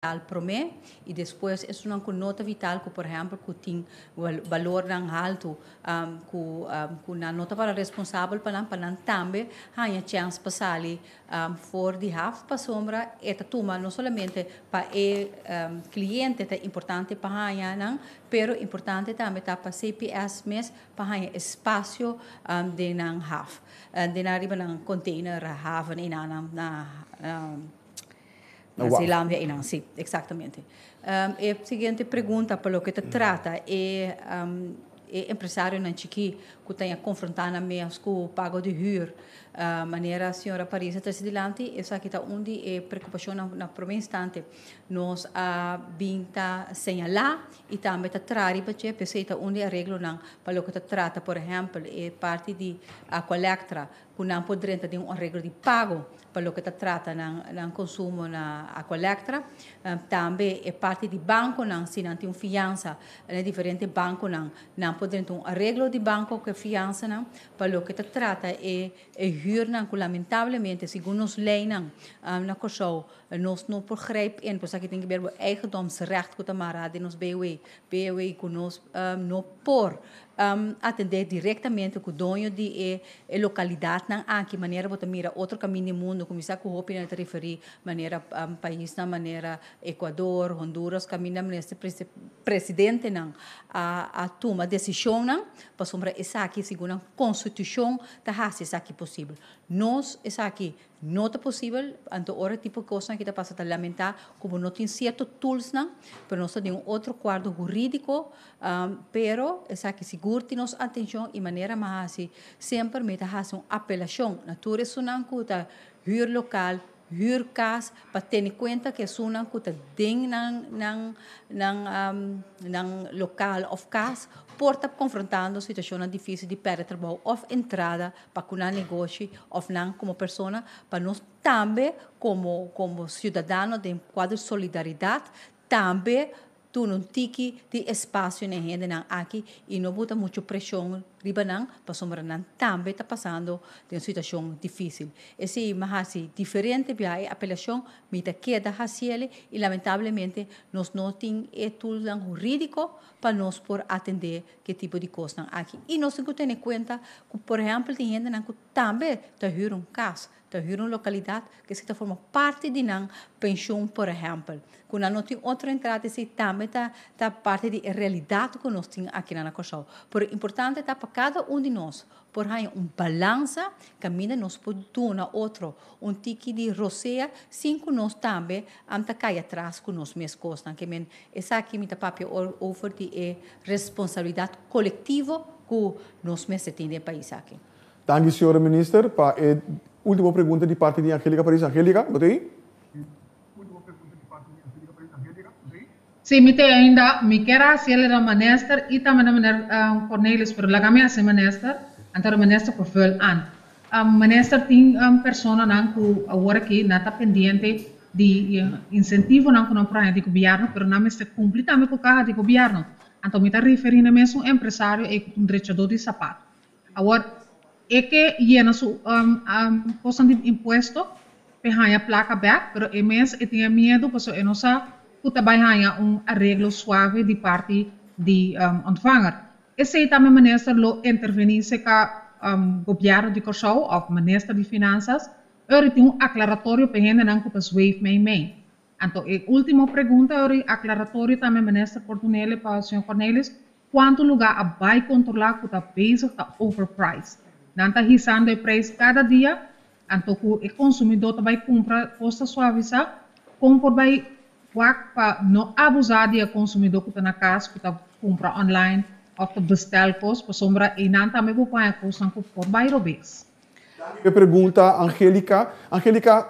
para mim e depois é uma nota vital que, por exemplo, que tem valor alto, que na nota para responsável para não também há a chance para sair for de half para sombra e toma não somente para o cliente é importante para a não, pero importante também para CPS mes para a espaço de não half, de na riba não container half na na Zelândia e não, sim, exatamente. A seguinte pergunta, pelo que te trata, é empresário não chiqui que tenha confrontado com o pago de huur, maneira a senhora Paris está se dilante, essa aqui está onde é preocupação na primeiro instante, nós binta señalar e também está trari para que está onde arreglo não, pelo que te trata, por exemplo, é parte de a colectra, que não poderia ter um arreglo de pago, pelo que te trata ng consumo na a colectra, também é parte de banco não, se não tem fiança, é diferente banco não pode ter um arreglo de banco que fiança não, pelo que te trata é huur não, que lamentavelmente segundo os leis não, na coisa nós não begrijpen, pois aqui tem que ver o eigendomsrecht que tamará de nos BW que nós não por atender diretamente com o dono de localidade não aqui maneira você mira outro caminho do mundo começar com o te referir maneira país na maneira Equador, Honduras caminho nesse presidente não a toma decisão não para sombra essa aqui segundo a constituição da raça essa aqui possível nós essa aqui não é possível então hora tipo de coisa que está passando a lamentar como não tem certo tools não pero nós temos outro quadro jurídico pero essa aqui seguro nos atenção e maneira mais assim sempre me dá uma apelação natureza não que está huur local huur casa para ter em conta que sunan que está dentro ng local of casa porta confrontando situações difíceis de perder trabalho ou entrada para cunar negócio ou não como pessoa para nós também como cidadão de quadro de solidariedade também tu não tiki de espaço na rede não aqui e não bota muito pressão riba não para sombra não também está passando de uma situação difícil esse mas diferente bem a apelação me da queda racial e lamentavelmente nós não tem tudo jurídico para nós por atender que tipo de coisa aqui e nós temos que ter em conta que por exemplo tem gente que também está huir casa está huir uma localidade que se forma parte de não pensão por exemplo quando não tem outra entrada se também está parte de realidade que nós temos aqui na Cochau por importante está para cada de nós por aí balança caminha nós pode tornar outro tique de roceia cinco nós também anta cai atrás com nós mesmos costas que men essa aqui me papel over de responsabilidade coletiva que nós mesmos temos no país aqui. Danke, senhora minister. Para a última pergunta de parte de Angélica Paris. Angélica, bota aí. Sim, me tem ainda, me quer fazer a minister e também a minister Cornelis, pero lá me hace minister, então a minister por full an. A minister tem pessoa não que agora aqui não está pendente de incentivo não que não para o governo, pero não está completamente com a carga do governo. Então me está referindo mesmo empresário e um diretor de sapato. Agora é que llena su coisa de imposto, pehanha placa back, pero é mesmo e tinha medo, porque eu não sei que também há arreglo suave de parte de ontvanger. Esse também minister lo intervenir se com governo de Cochau ou minister de finanças, tem aclaratório para gente não que pas wave meio. Então, a última pergunta é aclaratório também minister Portunele para o senhor Cornelis, quanto lugar vai controlar que está bezig está overpriced. Não está risando o preço cada dia, então o consumidor também compra costa suavizar, compra vai para não abusar do consumidor que está na casa, que está compra online, ou que bestel coisa, para sombra e não também vou pagar coisa que por bairro base. Eu pergunta Angélica,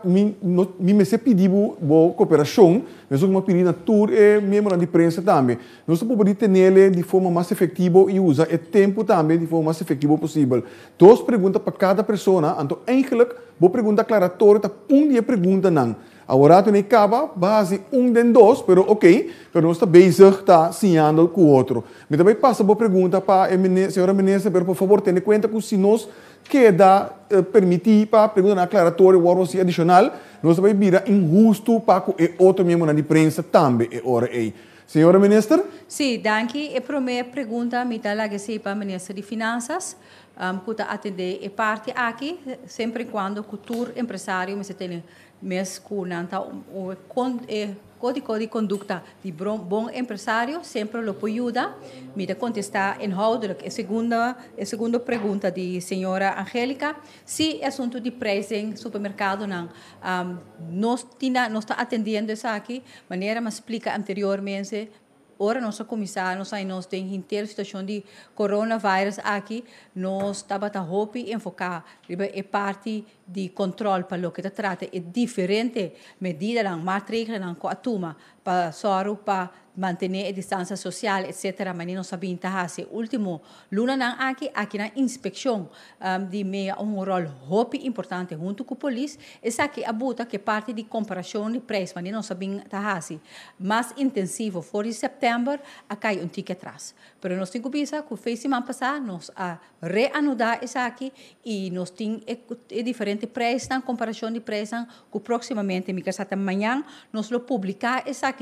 me se pediu boa cooperação, mas uma pedida tour e membro de imprensa também. Nós podemos ter nele de forma mais efetiva e usar o tempo também de forma mais efetiva possível. Duas perguntas para cada pessoa, então eigenlijk vou perguntar aclaratória, tá dia pergunta não. Agora tem acaba base den dois, pero ok, pero nós está bezig, está sinhando com o outro. Mas também passa boa pergunta para a senhora ministra, pero por favor, tenha em conta que se nós queda permitir para pergunta aclaratória ou algo assim adicional, nós também vira injusto para que outro membro na imprensa também é hora aí. Senhora ministra? Sim, danke. A primeira pergunta me dá lá que para a ministra de Finanças, que está atender a parte aqui, sempre quando o cultura empresário, mas tem mês com o código de conduta de bom empresário, sempre lo ajuda. Me dá contestar inhoudelijk. A segunda pergunta de senhora Angélica, se assunto de preço em supermercado não, nós está atendendo isso aqui, maneira me explica anteriormente. Ora, nossa comissária, nós temos inteira situação de coronavírus aqui, nós estamos a enfocar a parte de controle para o que se trata é diferente medida, maatregelen que a toma para manter a distância social, etc. Mas não sabemos se último luna aqui na inspeção de meia rol muito importante junto com a polícia, essa aqui abuta que parte de comparação de preço, mas não sabemos mais intensivo, for de setembro, cai tique atrás. Pero nós temos que pensar que fez semana passada, nós a reanudar essa aqui e nós temos diferente preço, comparação de preço, que proximamente, me casata amanhã, nós lo publicar essa aqui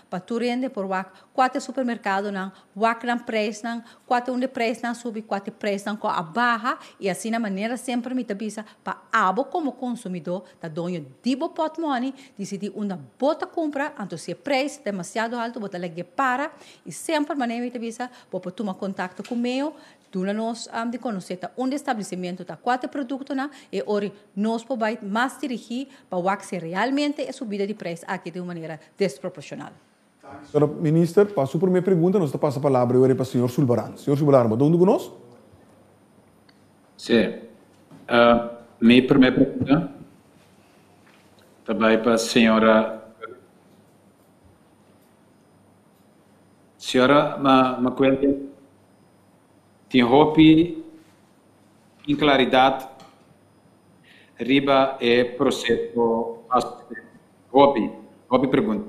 para tu rende por quatro supermercados, quatro preços, quatro onde preço sube, quatro preços com a barra e assim na maneira sempre me tabisa para abo como consumidor da donho de bo pot money, decidir uma bota compra, então se o preço demasiado alto, bota lege para e sempre maneira me tabisa para tomar contato comigo. Duna nós de conhecer onde estabelecimento está quatro produtos e ora nós podemos mais dirigir para se realmente a subida de preço aqui de uma maneira desproporcional. Senhora ministra, para a sua primeira pergunta, nós passamos a palavra agora para o senhor Sulbaran. Senhor Sulbaran, onde conosco? Sim. Minha primeira pergunta também para a senhora. Senhora, uma coisa. Tem hopi em claridade riba é processo hopi pergunta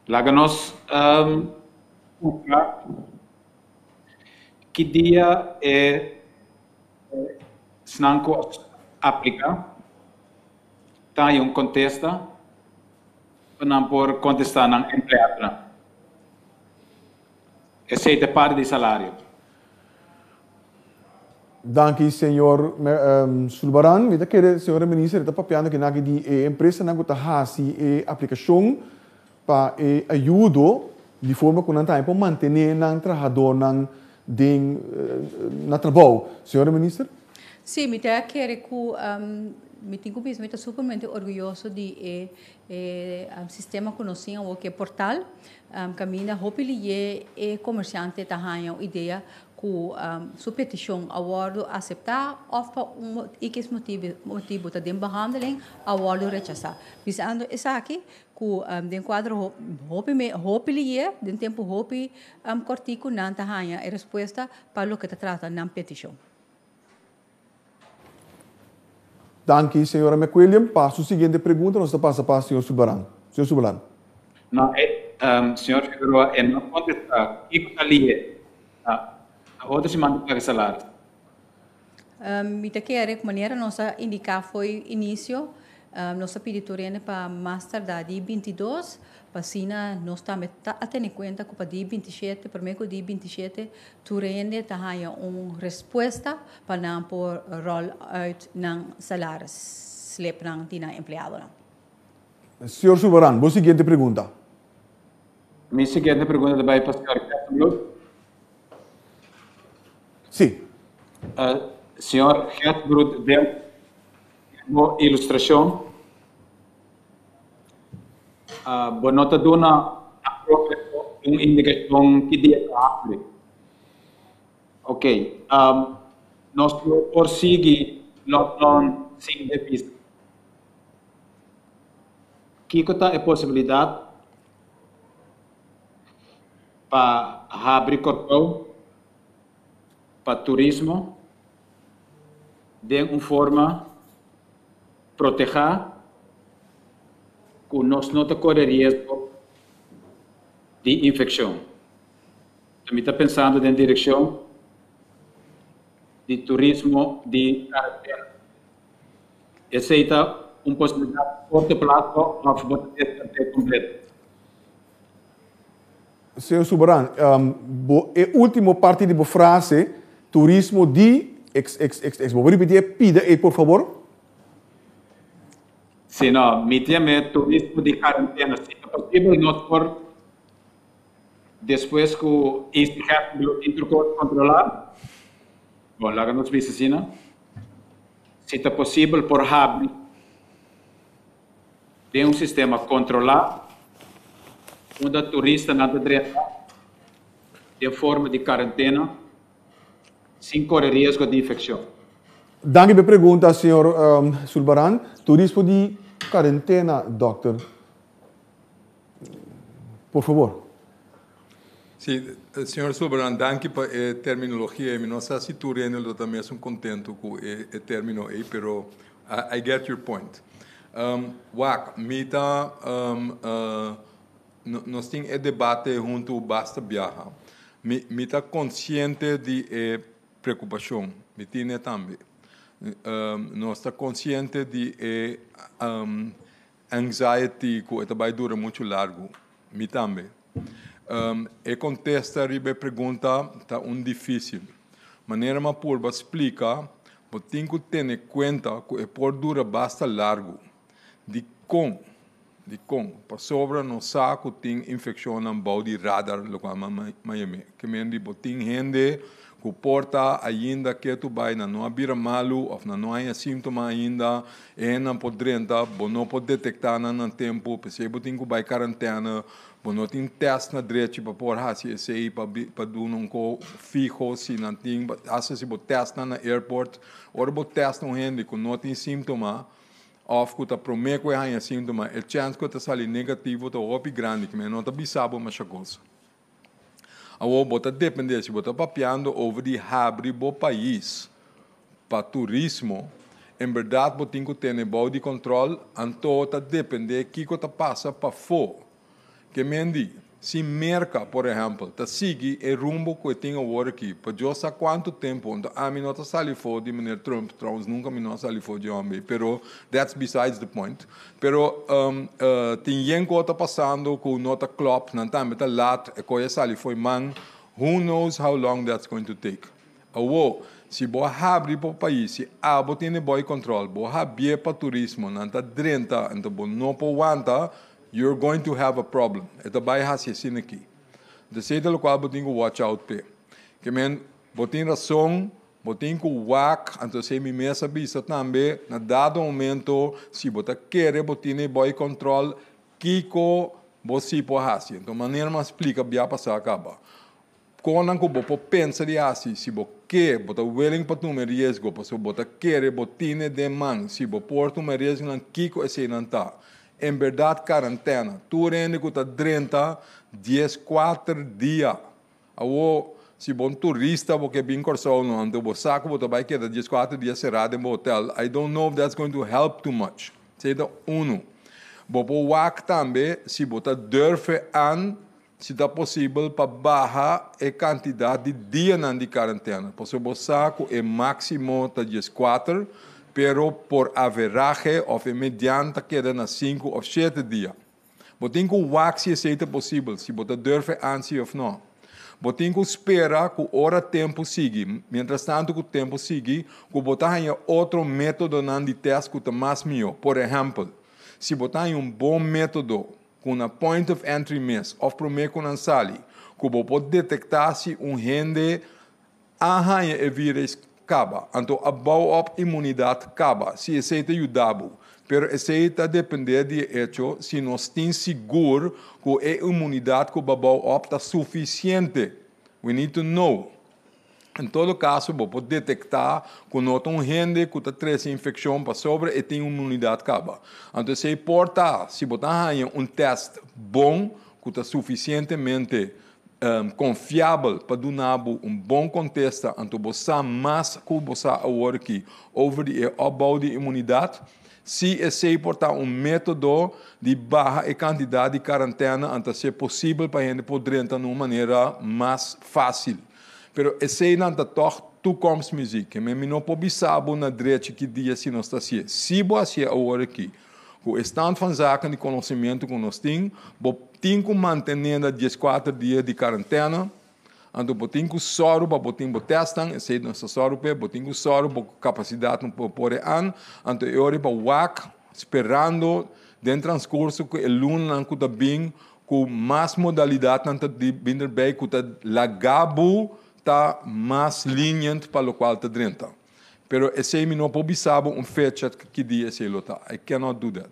laga nós que dia é snanco aplica tá aí contesta para não por contestar não empregado aceita parte de salário. Danke, senhor Sulbaran. Kita kira, senhora ministra, está papiando que nagi di empresa nago tahasi aplicação para ajuda de forma que não tem para manter o trabalhador na trabalho. Senhora ministra? Sim, me tem que me tenho que me supermente orgulhoso de sistema conhecido que é portal caminha hopili e comerciante tahanha ideia que sua petição awardo aceitar ou ikis motivo da behandeling awardo rechazar. Visando essa aqui que den quadro hopili den tempo hopi cortico não tahanha a resposta para o que se trata na petição. Danke, senhora McWilliam. Passo a seguinte pergunta, nós passamos para o senhor Sulbaran. Senhor Sulbaran. Não, senhor Figueroa, não contestar. O que ali a outra semana para salário? Me te quero que maneira nossa indicar foi início nossa peditorene para master da dia 22 para sina nós também a ter em conta que para dia 27 primeiro dia 27 tu rende tá há resposta para não por roll out ng salários slip ng tina empregado. Senhor Sulbaran, boa seguinte pergunta. Minha seguinte pergunta também para o senhor Gertbrut. Sim. Senhor Gertbrut deu uma ilustração. Bonota dona uma indicação que dia abre. Ok. Nós prosseguimos lockdown sem depista. Que está a possibilidade para abrir corpo para turismo de uma forma proteger que nós não corre risco de infecção. Também está pensando na direção de turismo de quarentena. Essa é uma possibilidade de curto prazo para poder completo. Senhor Subran, a última parte da frase, turismo de vou repetir, pida aí, por favor. Sim, não, me chama turismo de quarentena. Se é possível, nós por depois que este resto do intercurso controlar, bom, lá nos vecinos, se é possível, por abrir de sistema controlar onde o turista não entra de forma de quarentena sem correr risco de infecção. Danke pela pergunta, senhor Sulbaran. Turismo de quarentena, doctor. Por favor. Sim, senhor Sulbaran, danke pela terminologia. Eu não sei se tu também é contente com o termino aí, pero I get your point. Mita, nós temos debate junto basta viajar. Mita consciente de preocupação, me tinha também. Nós estamos consciente de anxiety que vai durar muito largo, me também. Contesta a pergunta está difícil. Maneira mais pura explica, mas tem que ter em conta que por dura basta largo. De com, para sobra no saco tem infecção na body radar local Miami. Que me diz, tem gente que porta ainda que tu vai não abrir malo ou não há sintoma ainda, não pode rentar, não pode detectar no tempo, percebe tem que vai quarentena, não tem teste na direita para pôr se esse aí para dar um fijo se não tem, se você testa na airport, ou você testa gente que não tem sintoma, of que está prometo que há sintoma, a chance que está saindo negativo está muito grande, que não está bisabo mais coisa. Agora, você depende se você está papiando over de abrir o país para turismo, em verdade, você tem que ter um bom de controle, então está depende de que você passa para fora. Que me diz, se merca, por exemplo, está seguindo o rumbo que tem agora aqui, para eu saber quanto tempo, a mim não está saindo fora de maneira Trump nunca me não saiu fora de homem, pero that's besides the point. Pero tem gente que está passando com nota club, não está muito late, e que saiu foi man, who knows how long that's going to take. Agora, se você abrir para o país, se você tem bom controle, você abrir para turismo, não está dentro, então você não pode aguentar, you're going to have a problem. Ito vai raciocínio aqui. De certo lo qual você tem que watch out pe. Que men, você tem razão, você tem que watch, então se me mesa bisa também, na dado momento, se você quer, você tem bom controle, kiko você pode fazer. Então, maneira mais explica, bia passar acaba. Quando você pensa de assim, se você quer, você willing para tomar risco, se você quer, você tem demanda, se você pode tomar risco, não kiko esse não está. Em verdade, quarentena. Tu rende que está 30, 14 dias. Agora, se você turista, você vem corso não, então você sabe que você vai quedar 14 dias cerrado no hotel. I don't know if that's going to help too much. Seja uno. Você pode também, se você durfe an, se está possível, para baixar a quantidade de dias de quarentena. Porque você sabe que o máximo está 14, pero por average ou mediante queda na 5 ou 7 dias. Você tem que ver se isso é possível, se você deve ansi ou não. Você tem que esperar que o tempo siga. Mientras tanto que o tempo siga, que você tenha outro método de teste que está mais melhor. Por exemplo, se você tem bom método com uma point of entry mess, ou primeiro com uma sala, que você pode detectar se gente arranha o vírus acaba. Então, a boa imunidade acaba, se esse é ajudado. Pero esse está depender de hecho, se nós temos seguro que a imunidade que a boa está suficiente. We need to know. Em todo caso, você pode detectar que não tem gente que está trazendo infecção para sobre e tem imunidade acaba. Então, se importa, se você tem teste bom, que está suficientemente confiável para dar bom contexto, então você mais que você agora aqui over o abau de imunidade, Se esse portar método de barra a quantidade de quarentena, antes ser possível para a gente poder entrar de uma maneira mais fácil. Pero esse não está toekomstmuziek. Men não pode saber na direita que dia se nós está assim. Se você agora aqui, o estado van zaken de conhecimento que nós temos, tem que manter 14 dias de quarentena. Ando botin ku soru ba botin bo testan, sei no soru pe botin ku soru bo capacidade no pore an, ando ori ba wak esperando den transcurso que el luna ku da bing ku mais modalidade nanta de binder bei ku ta lagabu ta mais lenient para o qual ta drenta. Pero esse me não pode saber fecha que dia esse lota. I cannot do that.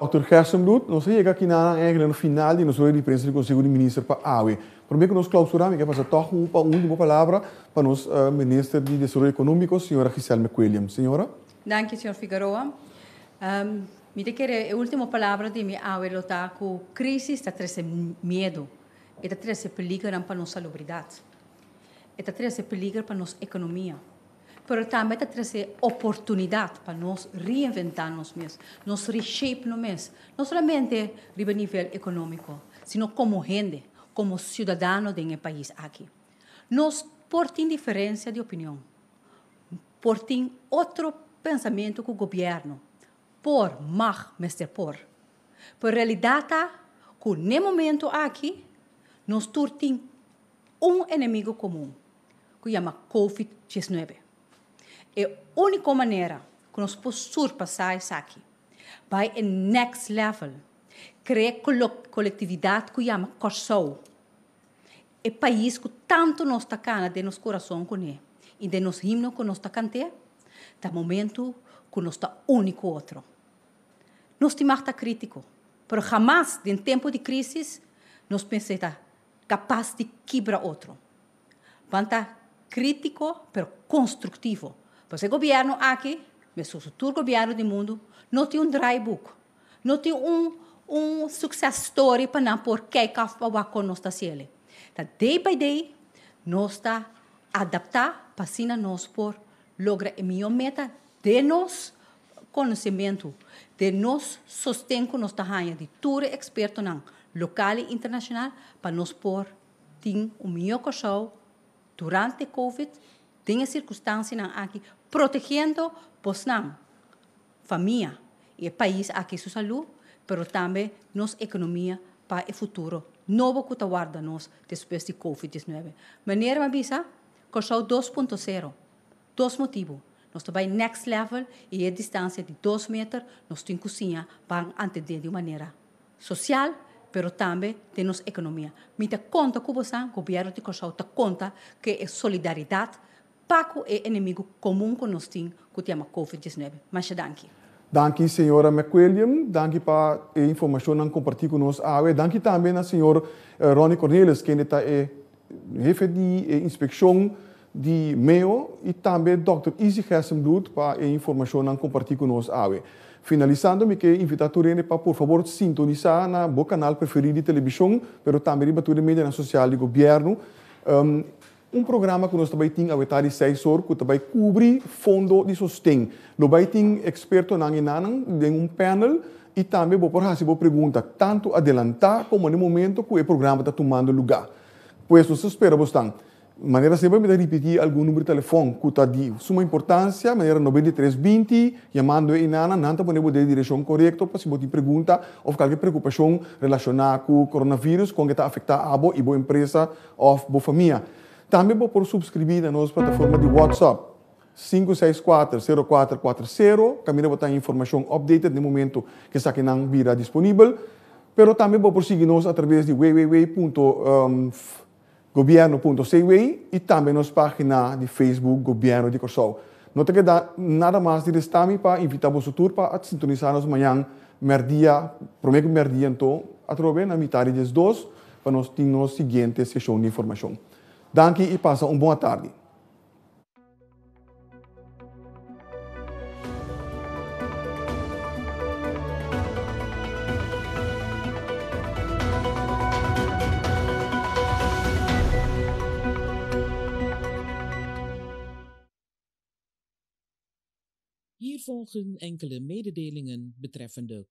Dr. Gersenbloed, nós chegamos aqui no final de nossa imprensa do Conselho de Ministros para a AUE. Por que nós clausuramos, que passa toque uma última palavra para nós, Ministro de Desenvolvimento Econômico, senhora Giselle McWilliams. Senhora? Danke, senhor Figueroa. Me quero a última palavra de minha AUE lota com crise está trazendo medo, está trazendo perigo para nossa salubridade, está trazendo perigo para nossa economia. Pero também está trazendo oportunidade para nós reinventar nós mesmos, nós reshape nós mesmos, não somente a nível econômico, sino como gente, como cidadão do país aqui. Nós, por ter diferença de opinião, por ter outro pensamento que o governo, por mais, mestre por realidade, que no momento aqui, nós temos inimigo comum, que chama COVID-19. É a única maneira que nós podemos surpassar isso aqui. Vai ao next level. Criar coletividade que chama Corsou. É país que tanto nós está cana de nosso coração com ele. E de nosso himno que nós está cantando. Tá momento que nós está único outro. Nós temos que crítico. Mas jamais, em tempo de crise, nós pensamos que capaz de quebrar outro. Vamos estar crítico, mas construtivo. Porque o governo aqui, mesmo o futuro governo do mundo, não tem dry book, não tem success story para não pôr que com nós está sendo. Então, day by day, nós está adaptar para assim nós por lograr a melhor meta de nosso conhecimento, de nosso sustento que nós está ganhando, de tudo experto local e internacional, para nós por ter melhor coisa durante a Covid, tem a circunstância aqui, protegendo a família e o país aqui sua saúde, mas também nossa economia para o futuro. Novo que aguarda nós depois de Covid-19. Maneira uma visa, Corsou 2.0. Dois motivos. Nós estamos next level e a distância de 2 metros, nós temos cozinha para atender de maneira social, mas também de nossa economia. Me dá conta que o governo de Corsou dá conta que é solidariedade para o inimigo comum que nós temos, que chama Covid-19. Mas danke. Danke, senhora McWilliam. Danke para a informação que compartilhou conosco. Danke também ao senhor Ronnie Cornelis, que está chefe de inspeção de MEO, e também Dr. Izzy Gersenbloed para a informação que compartilhou conosco. Finalizando, me quero invitar para, por favor, sintonizar na seu canal preferido de televisão, mas também na mídia social do governo. Programa que nós também temos a vetar de 6 horas, que também cobre fundo de sustento. Nós também temos expertos em panel e também vou fazer uma pergunta, tanto adelantar como no momento que o programa está tomando lugar. Pois nós esperamos bastante. De maneira sempre me repetir algum número de telefone que está de suma importância, maneira 9320, chamando inana, não está podendo dar a direção correta para se você pergunta ou qualquer preocupação relacionada com o coronavírus, com que está afetando a boa e boa empresa ou boa família. Também pode subscrever na nossa plataforma de WhatsApp 564-0440, caminho botar informação updated no momento que está aqui não virá disponível, mas também pode seguir-nos através de www.governo.cw e também nossa página de Facebook Governo de Corsou. Não tem que dar nada mais de restami para invitar você para sintonizar-nos amanhã, prometo merdia então, através na metade das 2 para nós ter nossa seguinte sessão de informação. Danke e passa uma boa tarde. Hier volgen enkele mededelingen betreffende